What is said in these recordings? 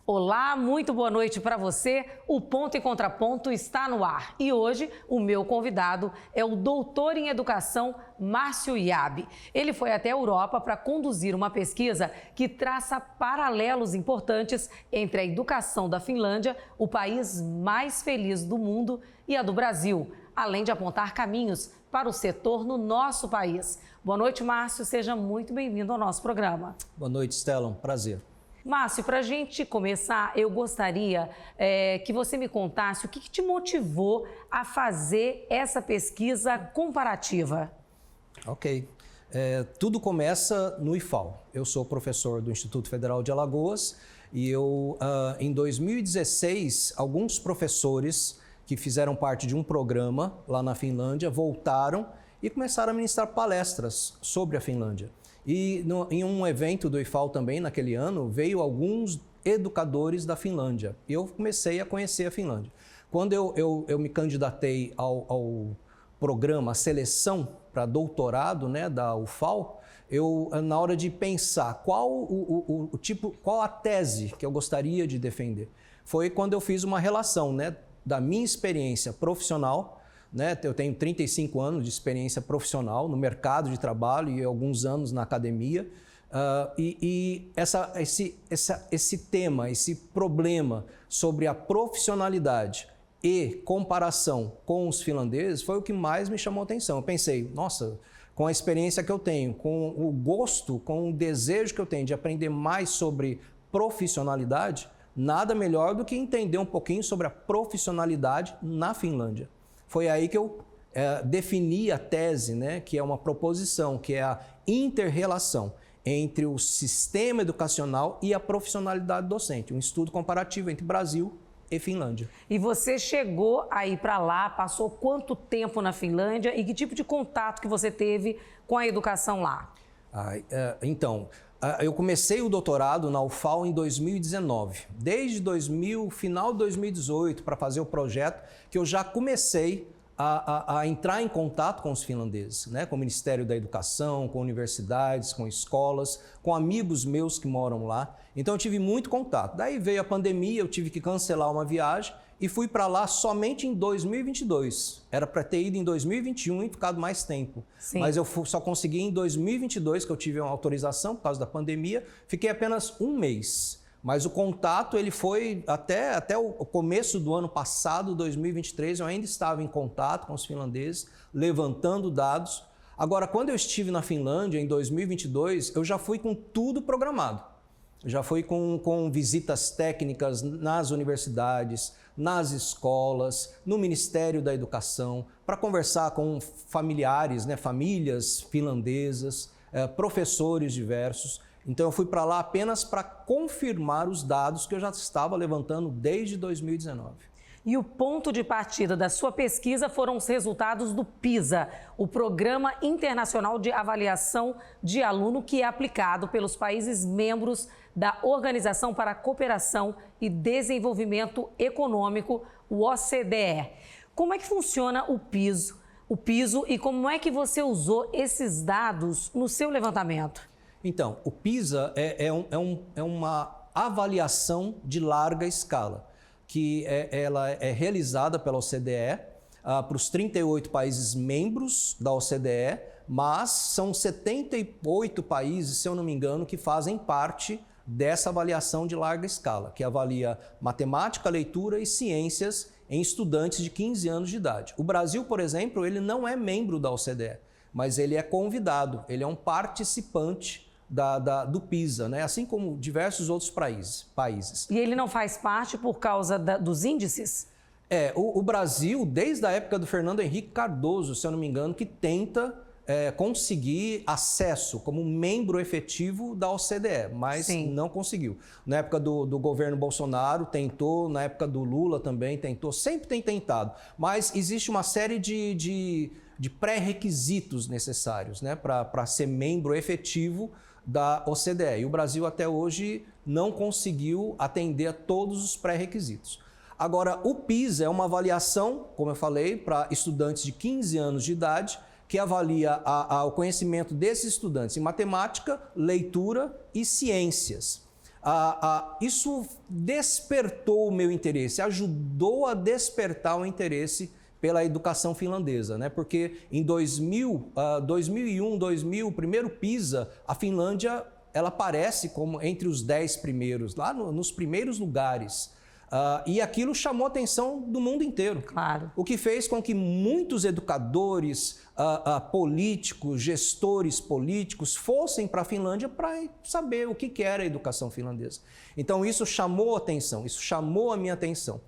Olá, muito boa noite para você. O Ponto e Contraponto está no ar. E hoje o meu convidado é o doutor em educação Márcio Iabi. Ele foi até a Europa para conduzir uma pesquisa que traça paralelos importantes entre a educação da Finlândia, o país mais feliz do mundo, e a do Brasil, além de apontar caminhos para o setor no nosso país. Boa noite, Márcio. Seja muito bem-vindo ao nosso programa. Boa noite, Stella. Um prazer. Márcio, para a gente começar, eu gostaria que você me contasse o que te motivou a fazer essa pesquisa comparativa. Ok. Tudo começa no IFAL. Eu sou professor do Instituto Federal de Alagoas e em 2016, alguns professores que fizeram parte de um programa lá na Finlândia voltaram e começaram a ministrar palestras sobre a Finlândia. E em um evento do IFAL também, naquele ano, veio alguns educadores da Finlândia. E eu comecei a conhecer a Finlândia. Quando eu me candidatei ao programa, a seleção para doutorado, né, da UFAL, na hora de pensar qual a tese que eu gostaria de defender, foi quando eu fiz uma relação, né, da minha experiência profissional, né? Eu tenho 35 anos de experiência profissional no mercado de trabalho e alguns anos na academia. Esse tema, esse problema sobre a profissionalidade e comparação com os finlandeses foi o que mais me chamou a atenção. Eu pensei, nossa, com a experiência que eu tenho, com o gosto, com o desejo que eu tenho de aprender mais sobre profissionalidade, nada melhor do que entender um pouquinho sobre a profissionalidade na Finlândia. Foi aí que eu defini a tese, né, que é uma proposição, que é a inter-relação entre o sistema educacional e a profissionalidade docente, um estudo comparativo entre Brasil e Finlândia. E você chegou a ir para lá, passou quanto tempo na Finlândia e que tipo de contato que você teve com a educação lá? Eu comecei o doutorado na UFAL em 2019. Desde final de 2018, para fazer o projeto, que eu já comecei a entrar em contato com os finlandeses, né? Com o Ministério da Educação, com universidades, com escolas, com amigos meus que moram lá. Então eu tive muito contato. Daí veio a pandemia, eu tive que cancelar uma viagem e fui para lá somente em 2022. Era para ter ido em 2021 e ficado mais tempo. Sim. Mas eu só consegui em 2022, que eu tive uma autorização por causa da pandemia. Fiquei apenas um mês. Mas o contato ele foi até o começo do ano passado, 2023, eu ainda estava em contato com os finlandeses, levantando dados. Agora, quando eu estive na Finlândia, em 2022, eu já fui com tudo programado. Já fui com visitas técnicas nas universidades, nas escolas, no Ministério da Educação, para conversar com familiares, né, famílias finlandesas, professores diversos. Então eu fui para lá apenas para confirmar os dados que eu já estava levantando desde 2019. E o ponto de partida da sua pesquisa foram os resultados do PISA, o Programa Internacional de Avaliação de Aluno, que é aplicado pelos países membros da Organização para a Cooperação e Desenvolvimento Econômico, o OCDE. Como é que funciona o PISO e como é que você usou esses dados no seu levantamento? Então, o PISA é uma avaliação de larga escala, que ela é realizada pela OCDE para os 38 países membros da OCDE, mas são 78 países, se eu não me engano, que fazem parte dessa avaliação de larga escala, que avalia matemática, leitura e ciências em estudantes de 15 anos de idade. O Brasil, por exemplo, ele não é membro da OCDE, mas ele é convidado, ele é um participante do PISA, né? Assim como diversos outros países. E ele não faz parte por causa dos índices? O Brasil, desde a época do Fernando Henrique Cardoso, se eu não me engano, que tenta conseguir acesso como membro efetivo da OCDE, mas Sim. não conseguiu. Na época do governo Bolsonaro tentou, na época do Lula também tentou, sempre tem tentado, mas existe uma série de pré-requisitos necessários, né, para ser membro efetivo da OCDE. E o Brasil até hoje não conseguiu atender a todos os pré-requisitos. Agora, o PISA é uma avaliação, como eu falei, para estudantes de 15 anos de idade, que avalia o conhecimento desses estudantes em matemática, leitura e ciências. Isso despertou o meu interesse, ajudou a despertar o interesse pela educação finlandesa, né? Porque em 2001, 2000, o primeiro PISA, a Finlândia ela aparece como entre os 10 primeiros, lá nos primeiros lugares. E aquilo chamou a atenção do mundo inteiro. Claro. O que fez com que muitos educadores, políticos, gestores políticos fossem para a Finlândia para saber o que era a educação finlandesa. Então isso chamou a atenção, isso chamou a minha atenção.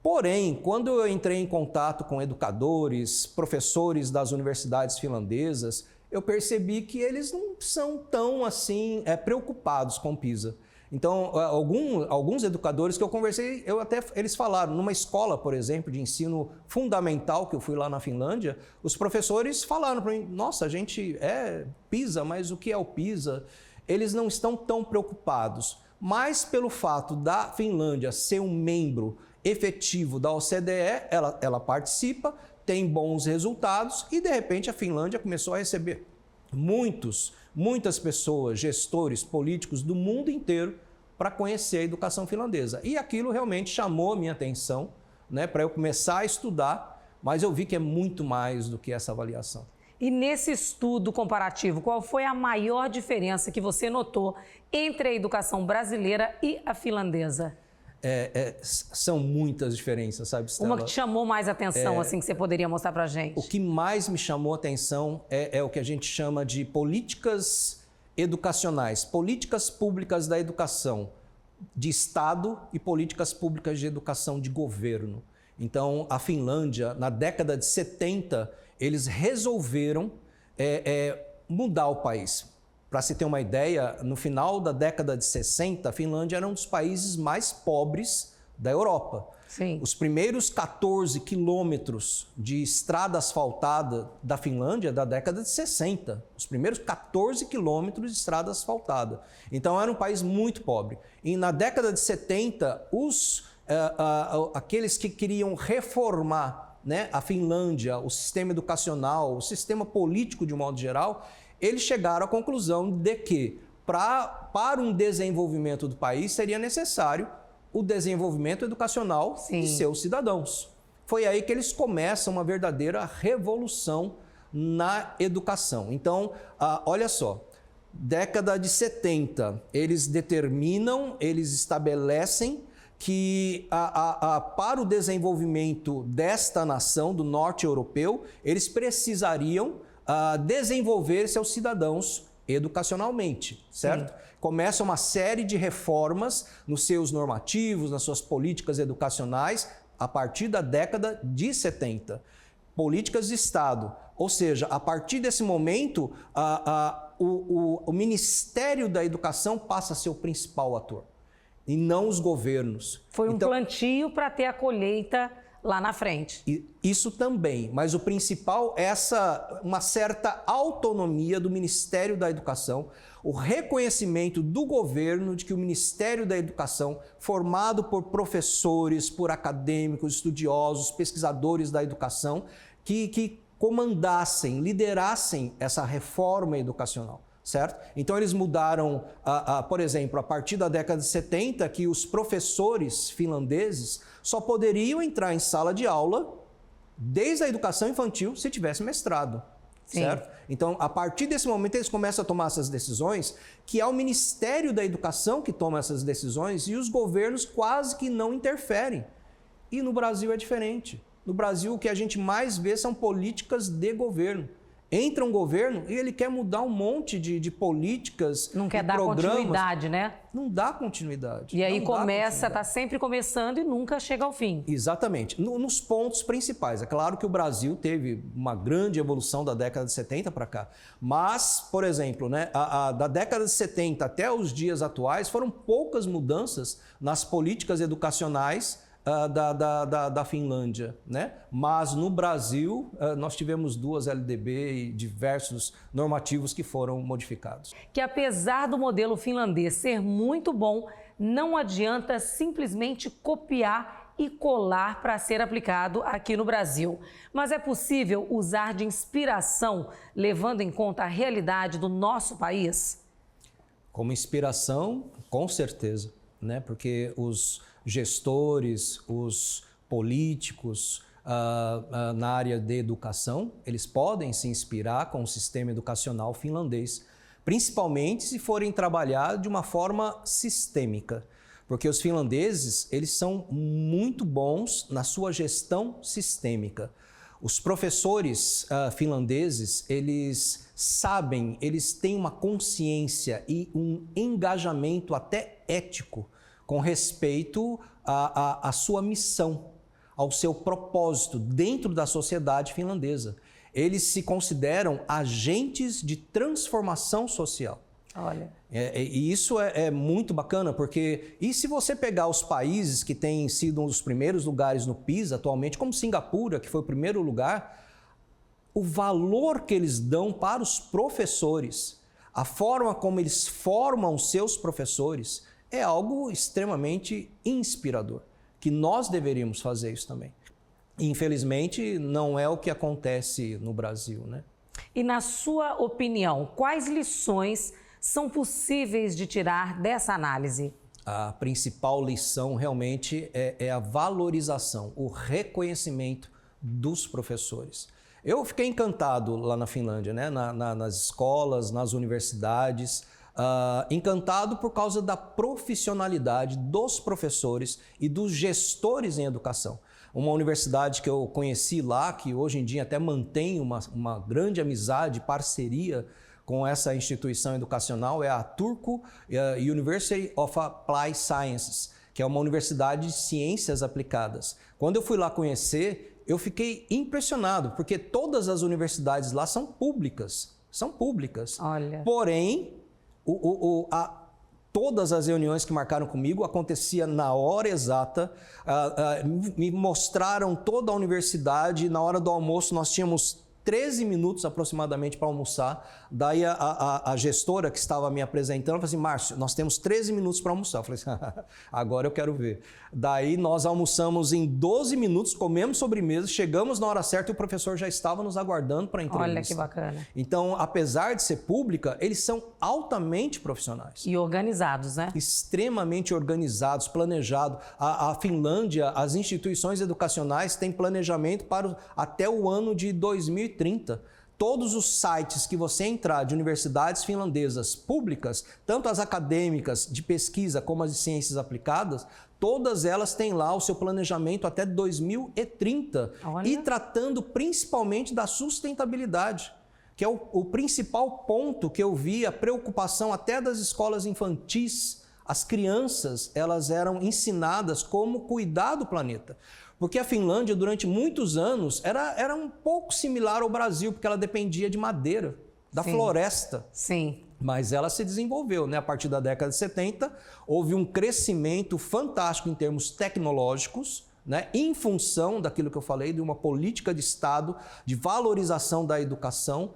Porém, quando eu entrei em contato com educadores, professores das universidades finlandesas, eu percebi que eles não são tão assim preocupados com o PISA. Então, alguns educadores que eu conversei, eles falaram, numa escola, por exemplo, de ensino fundamental, que eu fui lá na Finlândia, os professores falaram para mim, nossa, a gente PISA, mas o que é o PISA? Eles não estão tão preocupados, mas pelo fato da Finlândia ser um membro efetivo da OCDE, ela participa, tem bons resultados e, de repente, a Finlândia começou a receber muitas pessoas, gestores, políticos do mundo inteiro para conhecer a educação finlandesa. E aquilo realmente chamou a minha atenção, né, para eu começar a estudar, mas eu vi que é muito mais do que essa avaliação. E nesse estudo comparativo, qual foi a maior diferença que você notou entre a educação brasileira e a finlandesa? São muitas diferenças, sabe, Stella? Uma que te chamou mais atenção, assim, que você poderia mostrar para a gente? O que mais me chamou a atenção é o que a gente chama de políticas educacionais, políticas públicas da educação de Estado e políticas públicas de educação de governo. Então, a Finlândia, na década de 70, eles resolveram mudar o país. Para se ter uma ideia, no final da década de 60, a Finlândia era um dos países mais pobres da Europa. Sim. Os primeiros 14 quilômetros de estrada asfaltada da Finlândia da década de 60. Os primeiros 14 quilômetros de estrada asfaltada. Então era um país muito pobre. E na década de 70, aqueles que queriam reformar, né, a Finlândia, o sistema educacional, o sistema político de um modo geral, eles chegaram à conclusão de que para um desenvolvimento do país seria necessário o desenvolvimento educacional de seus cidadãos. Foi aí que eles começam uma verdadeira revolução na educação. Então, olha só, década de 70, eles estabelecem que para o desenvolvimento desta nação, do norte europeu, eles precisariam desenvolver seus cidadãos educacionalmente, certo? Sim. Começa uma série de reformas nos seus normativos, nas suas políticas educacionais, a partir da década de 70. Políticas de Estado, ou seja, a partir desse momento, o Ministério da Educação passa a ser o principal ator, e não os governos. Foi um plantio para ter a colheita lá na frente. Isso também, mas o principal é uma certa autonomia do Ministério da Educação, o reconhecimento do governo de que o Ministério da Educação, formado por professores, por acadêmicos, estudiosos, pesquisadores da educação, que comandassem, liderassem essa reforma educacional. Certo? Então eles mudaram, por exemplo, a partir da década de 70, que os professores finlandeses só poderiam entrar em sala de aula desde a educação infantil se tivesse mestrado. Sim. Certo? Então, a partir desse momento, eles começam a tomar essas decisões, que é o Ministério da Educação que toma essas decisões e os governos quase que não interferem. E no Brasil é diferente. No Brasil, o que a gente mais vê são políticas de governo. Entra um governo e ele quer mudar um monte de políticas, não quer dar continuidade, né? Não dá continuidade. E aí está sempre começando e nunca chega ao fim. Exatamente. Nos pontos principais. É claro que o Brasil teve uma grande evolução da década de 70 para cá. Mas, por exemplo, né, da década de 70 até os dias atuais, foram poucas mudanças nas políticas educacionais da Finlândia, né? Mas no Brasil nós tivemos 2 LDB e diversos normativos que foram modificados. Que apesar do modelo finlandês ser muito bom, não adianta simplesmente copiar e colar para ser aplicado aqui no Brasil. Mas é possível usar de inspiração, levando em conta a realidade do nosso país? Como inspiração, Com certeza, né? Porque os gestores, os políticos na área de educação, eles podem se inspirar com o sistema educacional finlandês, principalmente se forem trabalhar de uma forma sistêmica. Porque os finlandeses, eles são muito bons na sua gestão sistêmica. Os professores finlandeses, eles sabem, eles têm uma consciência e um engajamento até ético com respeito à sua missão, ao seu propósito dentro da sociedade finlandesa. Eles se consideram agentes de transformação social. Olha. E isso é muito bacana, porque e se você pegar os países que têm sido um dos primeiros lugares no PISA atualmente, como Singapura, que foi o primeiro lugar, o valor que eles dão para os professores, a forma como eles formam seus professores, é algo extremamente inspirador, que nós deveríamos fazer isso também. Infelizmente, não é o que acontece no Brasil, né? E na sua opinião, quais lições são possíveis de tirar dessa análise? A principal lição realmente é a valorização, o reconhecimento dos professores. Eu fiquei encantado lá na Finlândia, né? Nas escolas, nas universidades, encantado por causa da profissionalidade dos professores e dos gestores em educação. Uma universidade que eu conheci lá, que hoje em dia até mantém uma grande amizade, parceria com essa instituição educacional, é a Turku University of Applied Sciences, que é uma universidade de ciências aplicadas. Quando eu fui lá conhecer, eu fiquei impressionado, porque todas as universidades lá são públicas. Olha. Porém, todas as reuniões que marcaram comigo acontecia na hora exata, me mostraram toda a universidade, na hora do almoço nós tínhamos 13 minutos aproximadamente para almoçar. Daí a gestora que estava me apresentando falou assim: Márcio, nós temos 13 minutos para almoçar. Eu falei assim, agora eu quero ver. Daí nós almoçamos em 12 minutos, comemos sobremesa, chegamos na hora certa e o professor já estava nos aguardando para a entrevista. Olha que bacana. Então, apesar de ser pública, eles são altamente profissionais. E organizados, né? Extremamente organizados, planejados. A Finlândia, as instituições educacionais têm planejamento para até o ano de 2030. Todos os sites que você entrar de universidades finlandesas públicas, tanto as acadêmicas de pesquisa como as de ciências aplicadas, todas elas têm lá o seu planejamento até 2030. Olha. E tratando principalmente da sustentabilidade, que é o principal ponto que eu vi, a preocupação até das escolas infantis. As crianças, elas eram ensinadas como cuidar do planeta. Porque a Finlândia, durante muitos anos, era um pouco similar ao Brasil, porque ela dependia de madeira, da floresta. Sim. Mas ela se desenvolveu, né? A partir da década de 70, houve um crescimento fantástico em termos tecnológicos, né? Em função daquilo que eu falei, de uma política de Estado, de valorização da educação,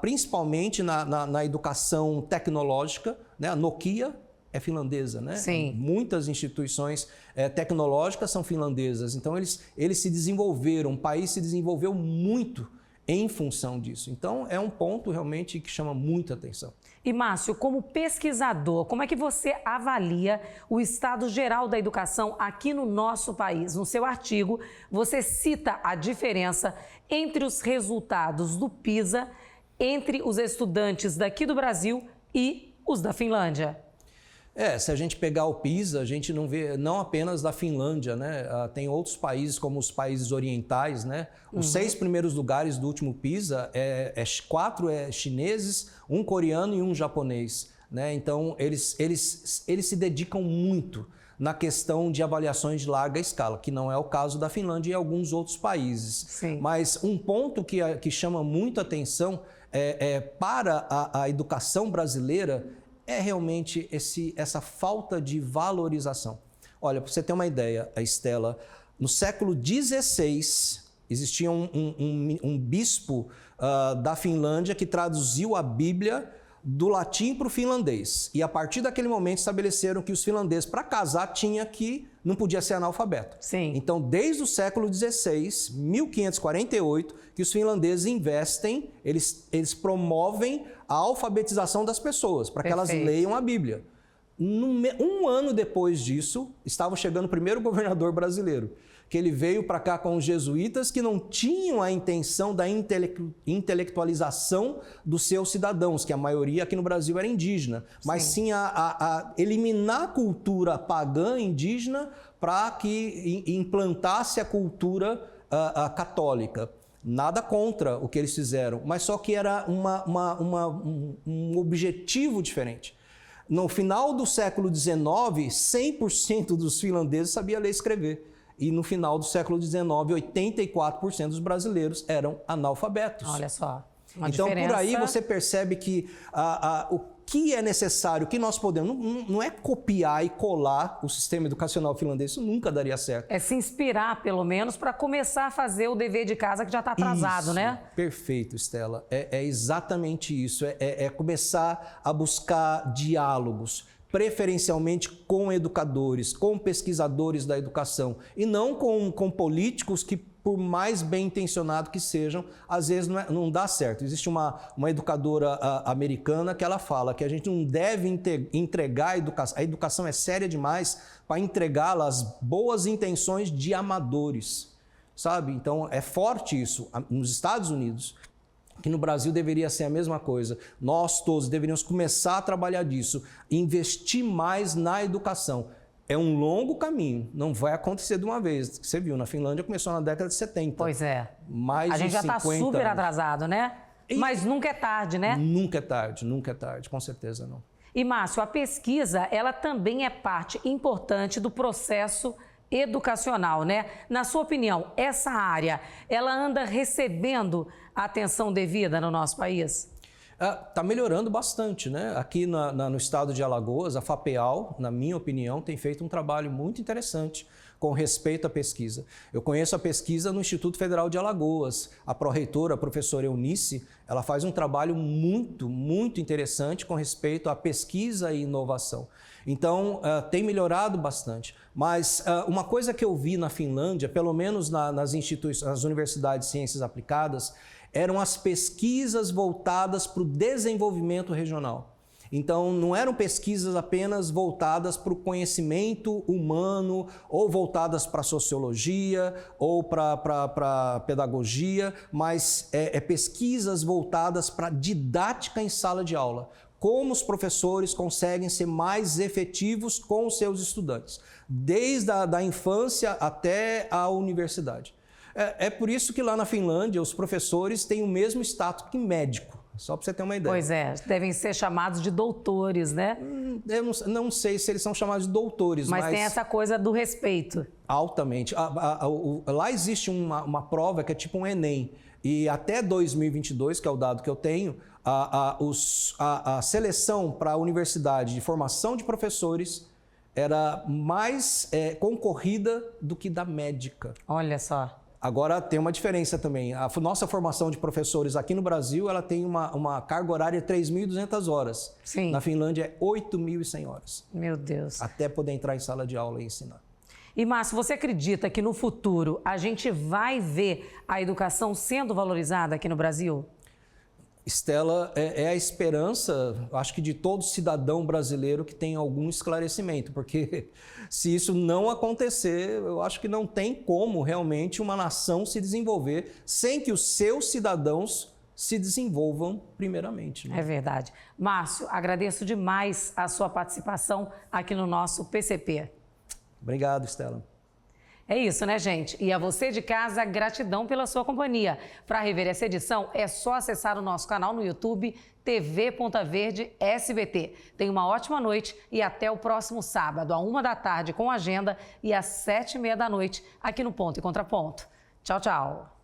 principalmente na educação tecnológica, né? A Nokia é finlandesa, né? Sim. Muitas instituições tecnológicas são finlandesas. Então, eles se desenvolveram, o país se desenvolveu muito em função disso. Então, é um ponto realmente que chama muita atenção. E, Márcio, como pesquisador, como é que você avalia o estado geral da educação aqui no nosso país? No seu artigo, você cita a diferença entre os resultados do PISA entre os estudantes daqui do Brasil e os da Finlândia. Se a gente pegar o PISA, a gente não vê, não apenas da Finlândia, né? Tem outros países, como os países orientais, né? Os 6 primeiros lugares do último PISA, 4 chineses, 1 coreano e 1 japonês, né? Então, eles se dedicam muito na questão de avaliações de larga escala, que não é o caso da Finlândia e alguns outros países. Sim. Mas um ponto que chama muita atenção para a educação brasileira é realmente essa falta de valorização. Olha, para você ter uma ideia, Estela, no século XVI, existia um bispo da Finlândia que traduziu a Bíblia do latim para o finlandês. E a partir daquele momento estabeleceram que os finlandeses, para casar, não podia ser analfabeto. Sim. Então, desde o século XVI, 1548, que os finlandeses investem, eles promovem a alfabetização das pessoas, para que elas leiam a Bíblia. Um ano depois disso, estava chegando o primeiro governador brasileiro, que ele veio para cá com os jesuítas que não tinham a intenção da intelectualização dos seus cidadãos, que a maioria aqui no Brasil era indígena, mas sim a eliminar a cultura pagã indígena para que implantasse a cultura católica. Nada contra o que eles fizeram, mas só que era um objetivo diferente. No final do século XIX, 100% dos finlandeses sabiam ler e escrever. E no final do século XIX, 84% dos brasileiros eram analfabetos. Olha só. Então, por aí você percebe que o que é necessário, o que nós podemos, não é copiar e colar o sistema educacional finlandês, isso nunca daria certo. É se inspirar, pelo menos, para começar a fazer o dever de casa que já está atrasado, isso, né? Perfeito, Estela. É exatamente isso. É começar a buscar diálogos, preferencialmente com educadores, com pesquisadores da educação, e não com políticos que, por mais bem intencionados que sejam, às vezes não dá certo. Existe uma educadora americana que ela fala que a gente não deve entregar a educação. A educação é séria demais para entregá-la às boas intenções de amadores, sabe? Então, é forte isso. Nos Estados Unidos, que no Brasil deveria ser a mesma coisa. Nós todos deveríamos começar a trabalhar disso, investir mais na educação. É um longo caminho, não vai acontecer de uma vez. Você viu, na Finlândia começou na década de 70. Pois é. Mais a gente já está super anos. Atrasado, né? Mas nunca é tarde, né? Nunca é tarde, com certeza não. E, Márcio, a pesquisa, ela também é parte importante do processo educacional, né? Na sua opinião, essa área, ela anda recebendo a atenção devida no nosso país? Está melhorando bastante, né? Aqui no estado de Alagoas, a FAPEAL, na minha opinião, tem feito um trabalho muito interessante com respeito à pesquisa. Eu conheço a pesquisa no Instituto Federal de Alagoas. A pró-reitora, a professora Eunice, ela faz um trabalho muito, muito interessante com respeito à pesquisa e inovação. Então, tem melhorado bastante. Mas uma coisa que eu vi na Finlândia, pelo menos nas instituições, nas universidades de ciências aplicadas, eram as pesquisas voltadas para o desenvolvimento regional. Então, não eram pesquisas apenas voltadas para o conhecimento humano, ou voltadas para a sociologia, ou para a pedagogia, mas pesquisas voltadas para a didática em sala de aula. Como os professores conseguem ser mais efetivos com os seus estudantes, desde a infância até a universidade. É por isso que lá na Finlândia os professores têm o mesmo status que médico, só para você ter uma ideia. Pois é, devem ser chamados de doutores, né? Eu não sei se eles são chamados de doutores, mas tem essa coisa do respeito. Altamente. Lá existe uma prova que é tipo um Enem, e até 2022, que é o dado que eu tenho, a seleção para a universidade de formação de professores era mais concorrida do que da médica. Olha só. Agora tem uma diferença também. A nossa formação de professores aqui no Brasil, ela tem uma carga horária de 3.200 horas. Sim. Na Finlândia é 8.100 horas. Meu Deus. Até poder entrar em sala de aula e ensinar. E, Márcio, você acredita que no futuro a gente vai ver a educação sendo valorizada aqui no Brasil? Estela, é a esperança, acho que de todo cidadão brasileiro que tem algum esclarecimento, porque se isso não acontecer, eu acho que não tem como realmente uma nação se desenvolver sem que os seus cidadãos se desenvolvam primeiramente. Né? É verdade. Márcio, agradeço demais a sua participação aqui no nosso PCP. Obrigado, Estela. É isso, né, gente? E a você de casa, gratidão pela sua companhia. Para rever essa edição, é só acessar o nosso canal no YouTube, TV Ponta Verde SBT. Tenha uma ótima noite e até o próximo sábado, à 13h com agenda e às 19h aqui no Ponto e Contraponto. Tchau, tchau.